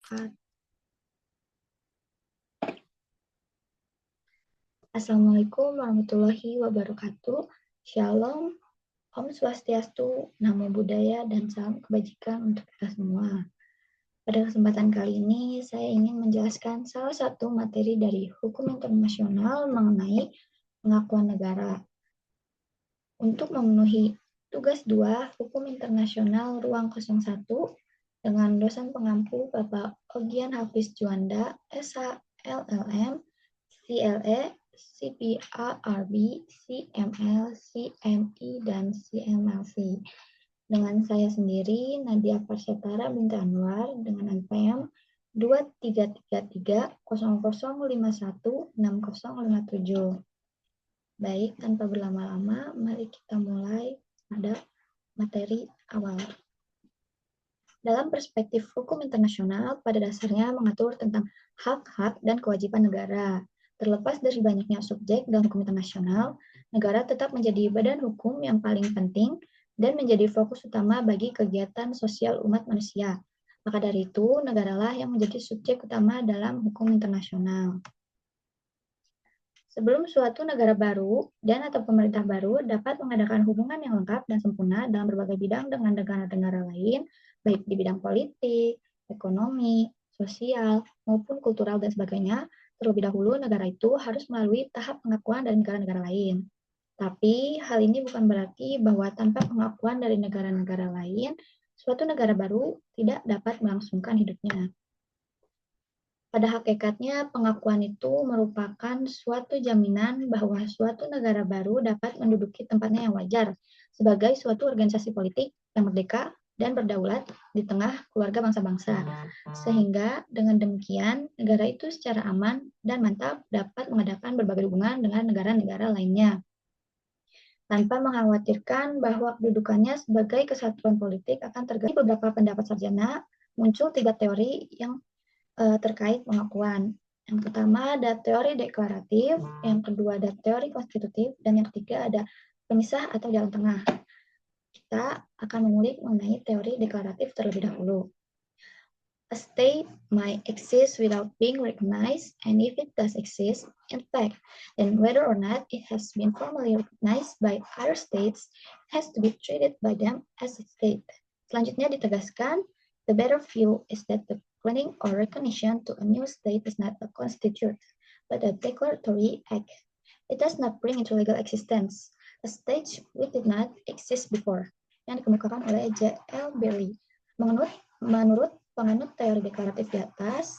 wabarakatuh. Assalamualaikum warahmatullahi wabarakatuh. Shalom, Om Swastiastu, Namo Buddhaya, dan salam kebajikan untuk kita semua. Pada kesempatan kali ini, saya ingin menjelaskan salah satu materi dari hukum internasional mengenai pengakuan negara. Untuk memenuhi tugas 2 Hukum Internasional Ruang 01 dengan dosen pengampu Bapak Ogian Hafiz Juanda, SH, LLM, CLE, CPRB, CML, CMI, dan CMLC. Dengan saya sendiri, Nadia Parsetara binti Anwar, dengan NPM 233300516057. Baik, tanpa berlama-lama, mari kita mulai pada materi awal. Dalam perspektif hukum internasional, pada dasarnya mengatur tentang hak-hak dan kewajiban negara. Terlepas dari banyaknya subjek dalam hukum internasional, negara tetap menjadi badan hukum yang paling penting dan menjadi fokus utama bagi kegiatan sosial umat manusia. Maka dari itu, negaralah yang menjadi subjek utama dalam hukum internasional. Sebelum suatu negara baru dan atau pemerintah baru dapat mengadakan hubungan yang lengkap dan sempurna dalam berbagai bidang dengan negara-negara lain, baik di bidang politik, ekonomi, sosial, maupun kultural dan sebagainya, terlebih dahulu negara itu harus melalui tahap pengakuan dari negara-negara lain. Tapi hal ini bukan berarti bahwa tanpa pengakuan dari negara-negara lain, suatu negara baru tidak dapat melangsungkan hidupnya. Pada hakikatnya, pengakuan itu merupakan suatu jaminan bahwa suatu negara baru dapat menduduki tempatnya yang wajar sebagai suatu organisasi politik yang merdeka dan berdaulat di tengah keluarga bangsa-bangsa. Sehingga dengan demikian, negara itu secara aman dan mantap dapat mengadakan berbagai hubungan dengan negara-negara lainnya, tanpa mengkhawatirkan bahwa kedudukannya sebagai kesatuan politik akan terganggu. Beberapa pendapat sarjana, muncul 3 teori yang terkait pengakuan. Yang pertama ada teori deklaratif, yang kedua ada teori konstitutif, dan yang ketiga ada pemisah atau jalan tengah. Kita akan mengulik mengenai teori deklaratif terlebih dahulu. A state might exist without being recognized, and if it does exist, in fact, then whether or not it has been formally recognized by other states, it has to be treated by them as a state. Selanjutnya ditegaskan, the better view is that the claiming or recognition to a new state is not a constitute, but a declaratory act. It does not bring into legal existence a state which did not exist before, yang dikemukakan oleh J.L. Berry. Menurut penganut teori deklaratif di atas,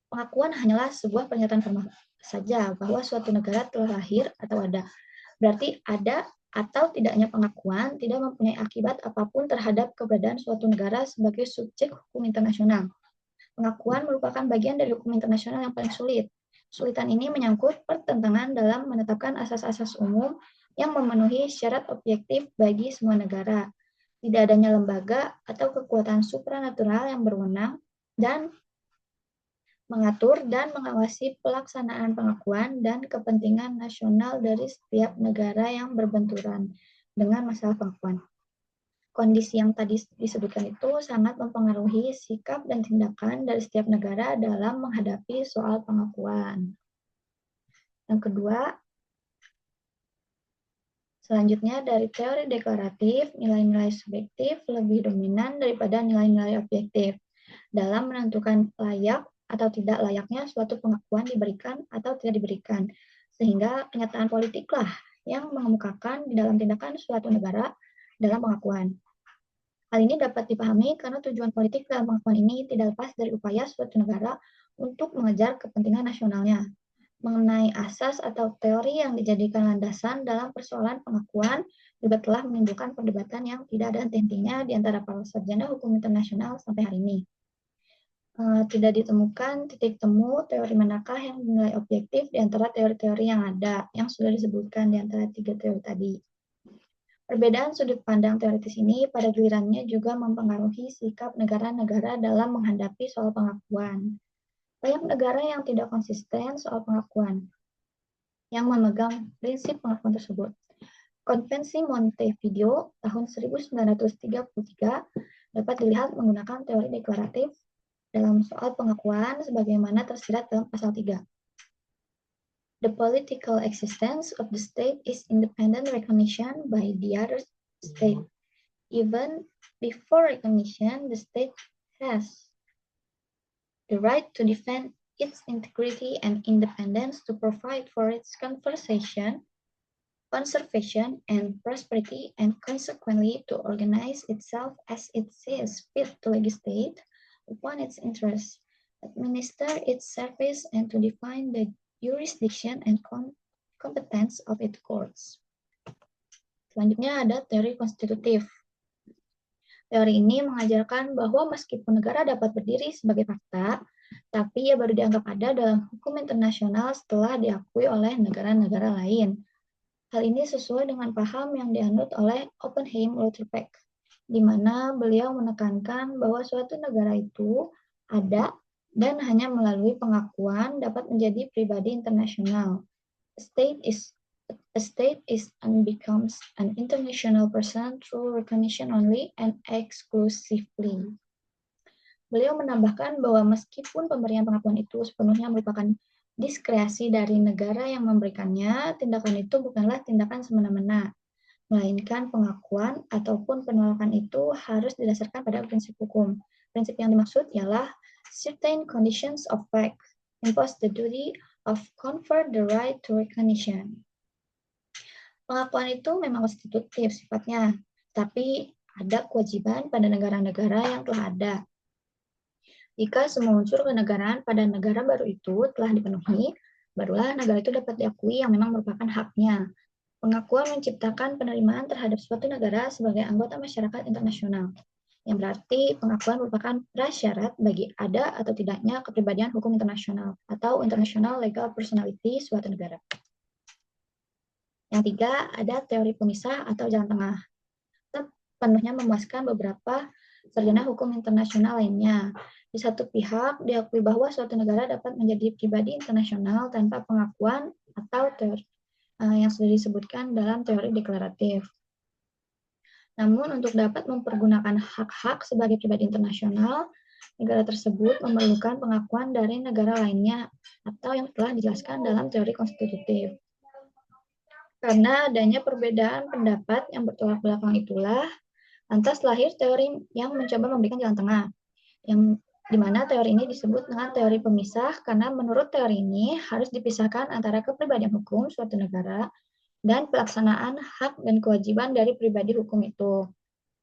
pengakuan hanyalah sebuah pernyataan formal saja bahwa suatu negara telah lahir atau ada. Berarti ada atau tidaknya pengakuan tidak mempunyai akibat apapun terhadap keberadaan suatu negara sebagai subjek hukum internasional. Pengakuan merupakan bagian dari hukum internasional yang paling sulit. Kesulitan ini menyangkut pertentangan dalam menetapkan asas-asas umum yang memenuhi syarat objektif bagi semua negara. Tidak adanya lembaga atau kekuatan supranatural yang berwenang dan mengatur dan mengawasi pelaksanaan pengakuan dan kepentingan nasional dari setiap negara yang berbenturan dengan masalah pengakuan. Kondisi yang tadi disebutkan itu sangat mempengaruhi sikap dan tindakan dari setiap negara dalam menghadapi soal pengakuan. Yang kedua, selanjutnya dari teori deklaratif, nilai-nilai subjektif lebih dominan daripada nilai-nilai objektif dalam menentukan layak atau tidak layaknya suatu pengakuan diberikan atau tidak diberikan. Sehingga kenyataan politiklah yang mengemukakan di dalam tindakan suatu negara dalam pengakuan. Hal ini dapat dipahami karena tujuan politik dalam pengakuan ini tidak lepas dari upaya suatu negara untuk mengejar kepentingan nasionalnya. Mengenai asas atau teori yang dijadikan landasan dalam persoalan pengakuan juga telah menimbulkan perdebatan yang tidak ada henti-hentinya di antara para sarjana hukum internasional sampai hari ini. Tidak ditemukan titik temu teori manakah yang dinilai objektif di antara teori-teori yang ada, yang sudah disebutkan di antara 3 teori tadi. Perbedaan sudut pandang teoritis ini pada gilirannya juga mempengaruhi sikap negara-negara dalam menghadapi soal pengakuan. Banyak negara yang tidak konsisten soal pengakuan, yang memegang prinsip pengakuan tersebut. Konvensi Montevideo tahun 1933 dapat dilihat menggunakan teori deklaratif dalam soal pengakuan sebagaimana tersirat dalam pasal 3. The political existence of the state is independent recognition by the other state. Even before recognition, the state has the right to defend its integrity and independence, to provide for its conservation, and prosperity, and consequently to organize itself as it sees fit to legislate upon its interests, administer its service, and to define the jurisdiction and competence of its courts. Selanjutnya ada teori konstitutif. Teori ini mengajarkan bahwa meskipun negara dapat berdiri sebagai fakta, tapi ia baru dianggap ada dalam hukum internasional setelah diakui oleh negara-negara lain. Hal ini sesuai dengan paham yang dianut oleh Oppenheim-Lautrec, di mana beliau menekankan bahwa suatu negara itu ada dan hanya melalui pengakuan dapat menjadi pribadi internasional. A state is and becomes an international person through recognition only and exclusively. Beliau menambahkan bahwa meskipun pemberian pengakuan itu sepenuhnya merupakan diskresi dari negara yang memberikannya, tindakan itu bukanlah tindakan semena-mena, melainkan pengakuan ataupun penolakan itu harus didasarkan pada prinsip hukum. Prinsip yang dimaksud ialah certain conditions of fact impose the duty of confer the right to recognition. Pengakuan itu memang konstitutif sifatnya, tapi ada kewajiban pada negara-negara yang telah ada. Jika semua unsur kenegaraan pada negara baru itu telah dipenuhi, barulah negara itu dapat diakui yang memang merupakan haknya. Pengakuan menciptakan penerimaan terhadap suatu negara sebagai anggota masyarakat internasional, yang berarti pengakuan merupakan prasyarat bagi ada atau tidaknya kepribadian hukum internasional atau international legal personality suatu negara. Yang tiga, ada teori pemisah atau jalan tengah. Penuhnya memuaskan beberapa sarjana hukum internasional lainnya. Di satu pihak, diakui bahwa suatu negara dapat menjadi pribadi internasional tanpa pengakuan atau teori yang sudah disebutkan dalam teori deklaratif. Namun, untuk dapat mempergunakan hak-hak sebagai pribadi internasional, negara tersebut memerlukan pengakuan dari negara lainnya atau yang telah dijelaskan dalam teori konstitutif. Karena adanya perbedaan pendapat yang bertolak belakang itulah, lantas lahir teori yang mencoba memberikan jalan tengah, yang di mana teori ini disebut dengan teori pemisah karena menurut teori ini harus dipisahkan antara kepribadian hukum suatu negara dan pelaksanaan hak dan kewajiban dari pribadi hukum itu.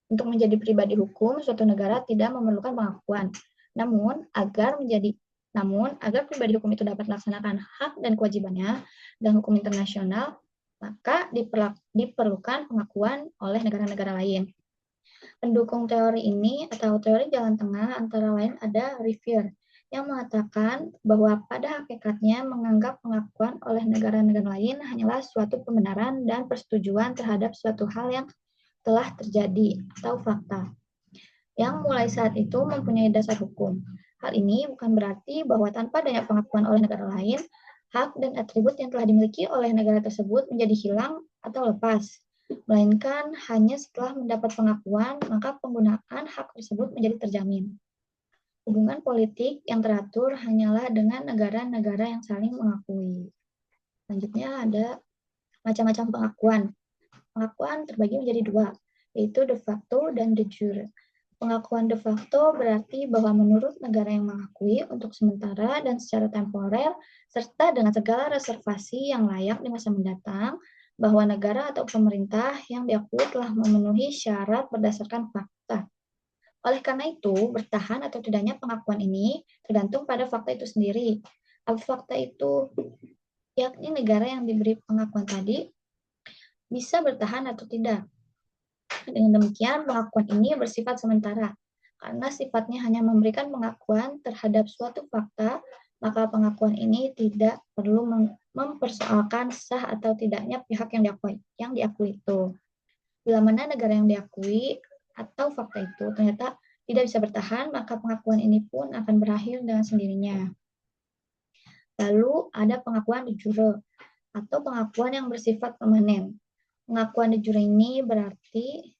Untuk menjadi pribadi hukum, suatu negara tidak memerlukan pengakuan. Namun, agar pribadi hukum itu dapat melaksanakan hak dan kewajibannya dalam hukum internasional, maka diperlukan pengakuan oleh negara-negara lain. Pendukung teori ini atau teori jalan tengah antara lain ada Riviere yang mengatakan bahwa pada hakikatnya menganggap pengakuan oleh negara-negara lain hanyalah suatu pembenaran dan persetujuan terhadap suatu hal yang telah terjadi atau fakta yang mulai saat itu mempunyai dasar hukum. Hal ini bukan berarti bahwa tanpa adanya pengakuan oleh negara lain, hak dan atribut yang telah dimiliki oleh negara tersebut menjadi hilang atau lepas, melainkan hanya setelah mendapat pengakuan, maka penggunaan hak tersebut menjadi terjamin. Hubungan politik yang teratur hanyalah dengan negara-negara yang saling mengakui. Selanjutnya ada macam-macam pengakuan. Pengakuan terbagi menjadi dua, yaitu de facto dan de jure. Pengakuan de facto berarti bahwa menurut negara yang mengakui untuk sementara dan secara temporer, serta dengan segala reservasi yang layak di masa mendatang, bahwa negara atau pemerintah yang diakui telah memenuhi syarat berdasarkan fakta. Oleh karena itu, bertahan atau tidaknya pengakuan ini tergantung pada fakta itu sendiri. Apa fakta itu? Yakni negara yang diberi pengakuan tadi bisa bertahan atau tidak. Dengan demikian, pengakuan ini bersifat sementara. Karena sifatnya hanya memberikan pengakuan terhadap suatu fakta, maka pengakuan ini tidak perlu mempersoalkan sah atau tidaknya pihak yang diakui itu. Bila mana negara yang diakui atau fakta itu ternyata tidak bisa bertahan, maka pengakuan ini pun akan berakhir dengan sendirinya. Lalu ada pengakuan de jure atau pengakuan yang bersifat permanen. Pengakuan de jure ini berarti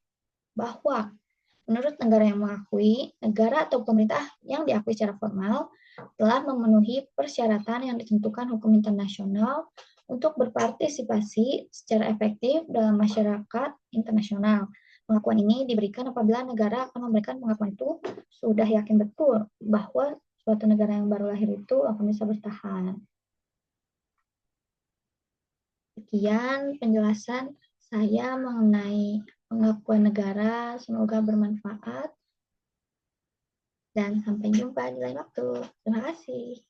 bahwa Menurut negara yang mengakui, negara atau pemerintah yang diakui secara formal telah memenuhi persyaratan yang ditentukan hukum internasional untuk berpartisipasi secara efektif dalam masyarakat internasional. Pengakuan ini diberikan apabila negara akan memberikan pengakuan itu sudah yakin betul bahwa suatu negara yang baru lahir itu akan bisa bertahan. Sekian penjelasan saya mengenai pengakuan negara. Semoga bermanfaat dan sampai jumpa di lain waktu. Terima kasih.